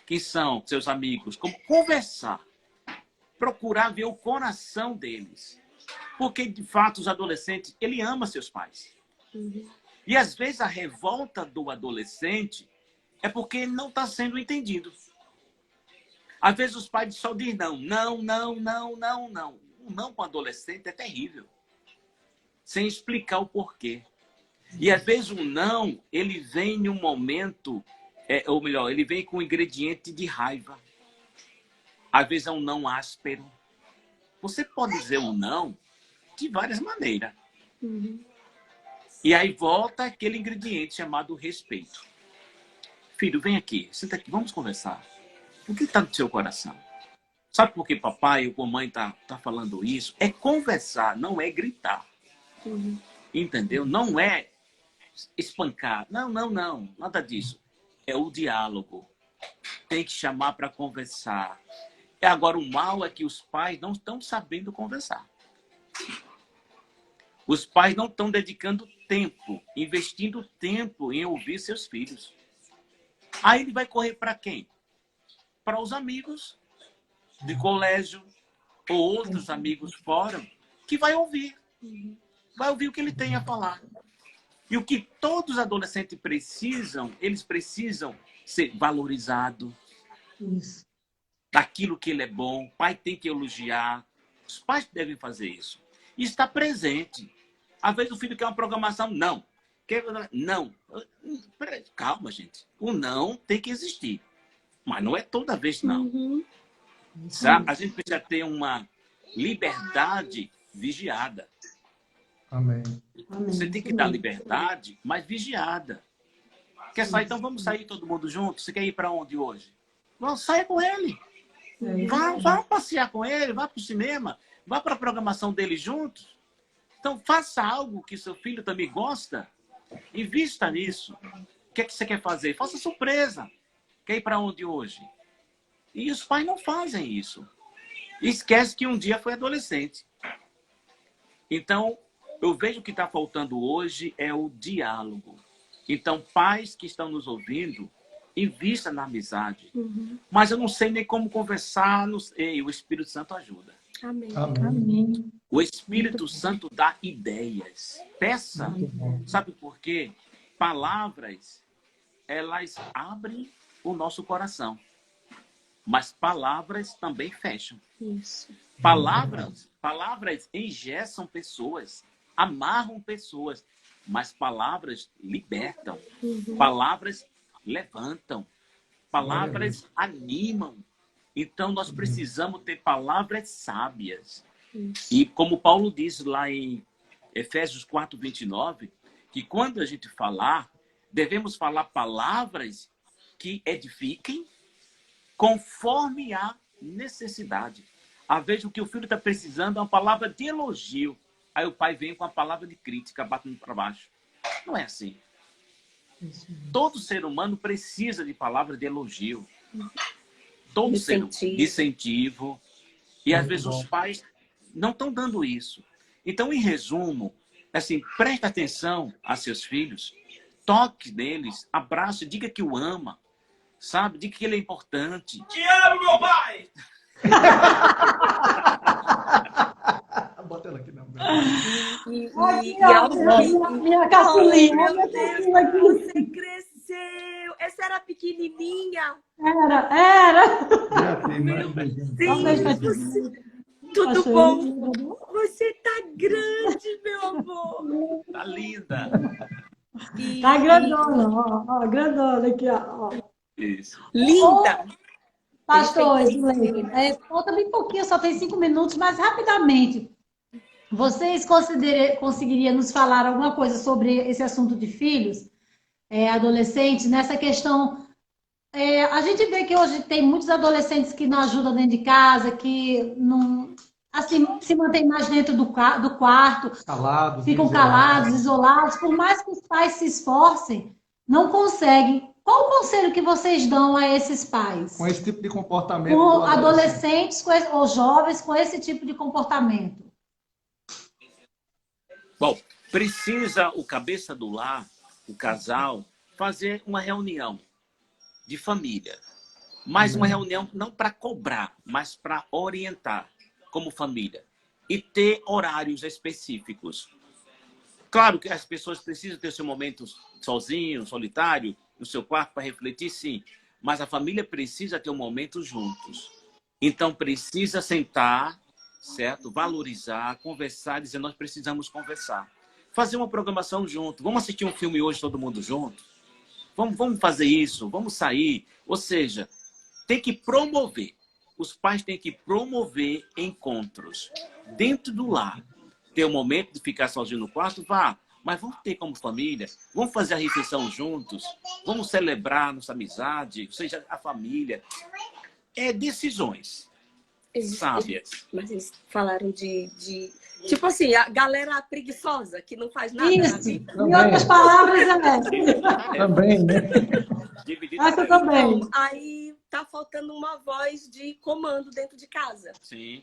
Quem são seus amigos? Como conversar? Procurar ver o coração deles. Porque, de fato, os adolescentes, ele ama seus pais. E, às vezes, a revolta do adolescente é porque ele não está sendo entendido. Às vezes os pais só dizem não, não, não, não, não, não. O não com adolescente é terrível. Sem explicar o porquê. E às vezes o não, ele vem em um momento, ou melhor, ele vem com um ingrediente de raiva. Às vezes é um não áspero. Você pode dizer um não de várias maneiras. E aí volta aquele ingrediente chamado respeito. Filho, vem aqui, senta aqui, vamos conversar. O que está no seu coração? Sabe por que papai ou mamãe tá falando isso? É conversar, não é gritar. Entendeu? Não é espancar. Não, não, não. Nada disso. É o diálogo. Tem que chamar para conversar. Agora, o mal é que os pais não estão sabendo conversar. Os pais não estão dedicando tempo, investindo tempo em ouvir seus filhos. Aí ele vai correr para quem? Para os amigos de colégio ou outros amigos fora que vai ouvir. Vai ouvir o que ele tem a falar. E o que todos os adolescentes precisam, eles precisam ser valorizados. Isso. Daquilo que ele é bom. O pai tem que elogiar. Os pais devem fazer isso. E estar presente. Às vezes o filho quer uma programação. Não. Não. Calma, gente. O não tem que existir. Mas não é toda vez não. A gente precisa ter uma liberdade vigiada. Amém. Você tem que dar liberdade, mas vigiada. Quer sair? Então vamos sair todo mundo junto? Você quer ir para onde hoje? Vamos, saia com ele. Vá passear com ele, vá para o cinema, vá para a programação dele juntos. Então faça algo que seu filho também gosta. Invista nisso. O que é que você quer fazer? Faça surpresa. Quer ir para onde hoje? E os pais não fazem isso. Esquece que um dia foi adolescente. Então, eu vejo que está faltando hoje é o diálogo. Então, pais que estão nos ouvindo, invista na amizade. Mas eu não sei nem como conversar. Ei, o Espírito Santo ajuda. Amém. Amém. O Espírito Santo dá ideias. Peça. Sabe por quê? Palavras, elas abrem o nosso coração. Mas palavras também fecham. Isso. Palavras engessam pessoas, amarram pessoas, mas palavras libertam, palavras levantam, palavras animam. Então nós precisamos ter palavras sábias. E como Paulo diz lá em Efésios 4:29, que quando a gente falar, devemos falar palavras que edifiquem conforme a necessidade. Às vezes o que o filho está precisando é uma palavra de elogio. Aí o pai vem com a palavra de crítica, batendo para baixo. Não é assim. Todo ser humano precisa de palavras de elogio. Todo ser humano. De incentivo. E às vezes os pais não estão dando isso. Então, em resumo, assim, preste atenção a seus filhos, toque neles, abrace, diga que o ama, sabe? Diga que ele é importante. Te amo, meu pai! Bota ela aqui na E algo que... Minha caçulinha. Meu Deus, você cresceu. Essa era pequenininha. Era. Tudo bom? Você tá grande, meu amor. Tá linda. Tá grandona, ó, grandona aqui, ó. Isso. Linda. Pastor, falta bem pouquinho, só tem 5 minutos, mas rapidamente. Vocês conseguiriam nos falar alguma coisa sobre esse assunto de filhos, adolescentes, nessa questão? A gente vê que hoje tem muitos adolescentes que não ajudam dentro de casa, que não, assim, se mantêm mais dentro do quarto, ficam calados, isolados. Por mais que os pais se esforcem, não conseguem. Qual o conselho que vocês dão a esses pais? Com esse tipo de comportamento. Com adolescentes ou jovens com esse tipo de comportamento? Bom, precisa o cabeça do lar, o casal, fazer uma reunião de família. Mas uma reunião não para cobrar, mas para orientar como família. E ter horários específicos. Claro que as pessoas precisam ter seu momento sozinho, solitário, no seu quarto para refletir, sim. mas a família precisa ter um momento juntos. Então, precisa sentar, certo? Valorizar, conversar, dizer, nós precisamos conversar. Fazer uma programação junto. Vamos assistir um filme hoje todo mundo junto? Vamos fazer isso, vamos sair. Ou seja, tem que promover. Os pais têm que promover encontros dentro do lar. Ter um momento de ficar sozinho no quarto, vá. Mas vamos ter como família, vamos fazer a refeição juntos, vamos celebrar nossa amizade, ou seja, a família. É decisões sábias. Mas eles falaram tipo assim, a galera preguiçosa, que não faz nada na Isso. vida. Em outras palavras, é essa. Também, né? Dividir Essa também. também. Então, aí tá faltando uma voz de comando dentro de casa. Sim.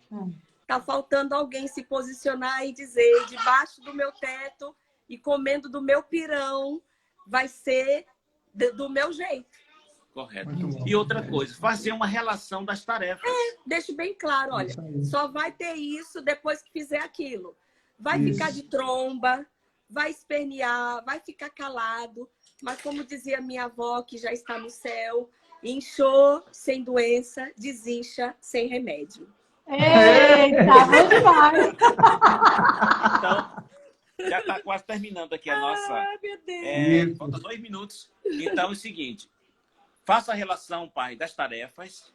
Tá faltando alguém se posicionar e dizer, debaixo do meu teto e comendo do meu pirão, vai ser do meu jeito. Correto. Muito bom. E outra coisa, fazer uma relação das tarefas. Deixo bem claro, olha, Isso aí. só vai ter isso depois que fizer aquilo. Vai Isso. ficar de tromba, vai espernear, vai ficar calado. Mas como dizia minha avó, que já está no céu, inchou sem doença, desincha sem remédio. Eita, bom demais. Então, já está quase terminando aqui a nossa... Ai, meu Deus. Falta 2 minutos. Então, é o seguinte. Faça a relação, pai, das tarefas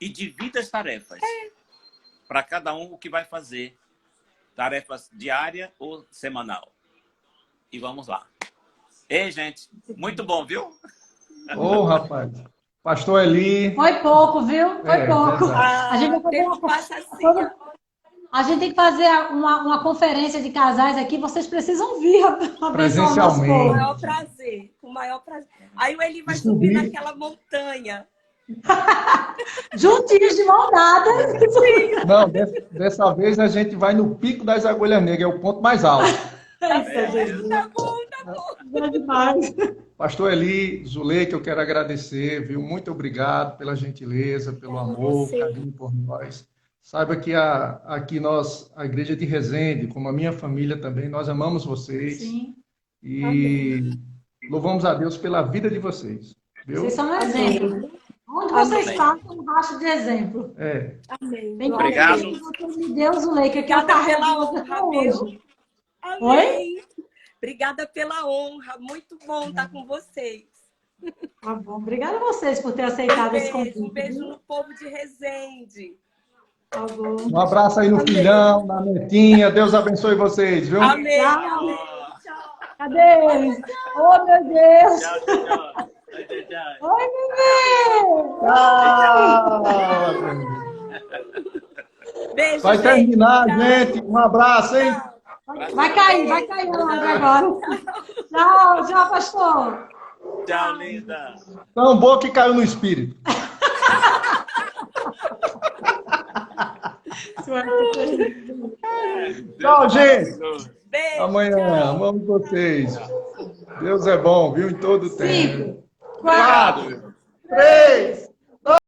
e divida as tarefas. Para cada um o que vai fazer. Tarefas diária ou semanal. E vamos lá. Ei, gente. Muito bom, viu? Ô, rapaz. Pastor Eli. Foi pouco, viu? Foi pouco. Verdade. A gente vai fazer Tempo passa assim. A gente tem que fazer uma conferência de casais aqui. Vocês precisam vir abençoar o nosso Presencialmente. Com o povo. maior prazer. Com o maior prazer. Aí o Eli vai Subir. subir naquela montanha. Juntinhos de mão dada. Não, dessa vez a gente vai no Pico das Agulhas Negras, é o ponto mais alto. Isso, Jesus. Tá bom, tá bom. Bom demais. Pastor Eli, Zuleika, eu quero agradecer, viu? Muito obrigado pela gentileza, pelo amor, você. carinho por nós. Saiba que aqui nós, a Igreja de Resende, como a minha família também, nós amamos vocês. Sim. E louvamos a Deus pela vida de vocês. Viu? Vocês são um exemplo. Onde vocês passam, um rastro de exemplo. É. Amém. Tem Glória a Obrigado. Deus. que você me deu, Zuleika, que eu Obrigada carrego pela você até honra, hoje. viu? Amém. Oi? Obrigada pela honra. Muito bom estar com vocês. Tá bom. Obrigada a vocês por ter aceitado esse convite. Um beijo no povo de Resende. Tá bom. Um abraço aí no filhão, na netinha. Deus abençoe vocês, viu? Amém. Tchau. Amém. Tchau. Cadê eles? Oh, meu Deus! Tchau, tchau, tchau. Tchau, tchau. Oi, bebê! Beijo, Vai gente. terminar, Tchau. gente. Um abraço, hein? Vai cair a live agora. Tchau, tchau, pastor. Tchau, linda. Tão boa que caiu no espírito. Tchau, gente. Beijo. Amanhã, Tchau. amamos vocês. Deus é bom, viu? Em todo tempo. 5, 4, 3,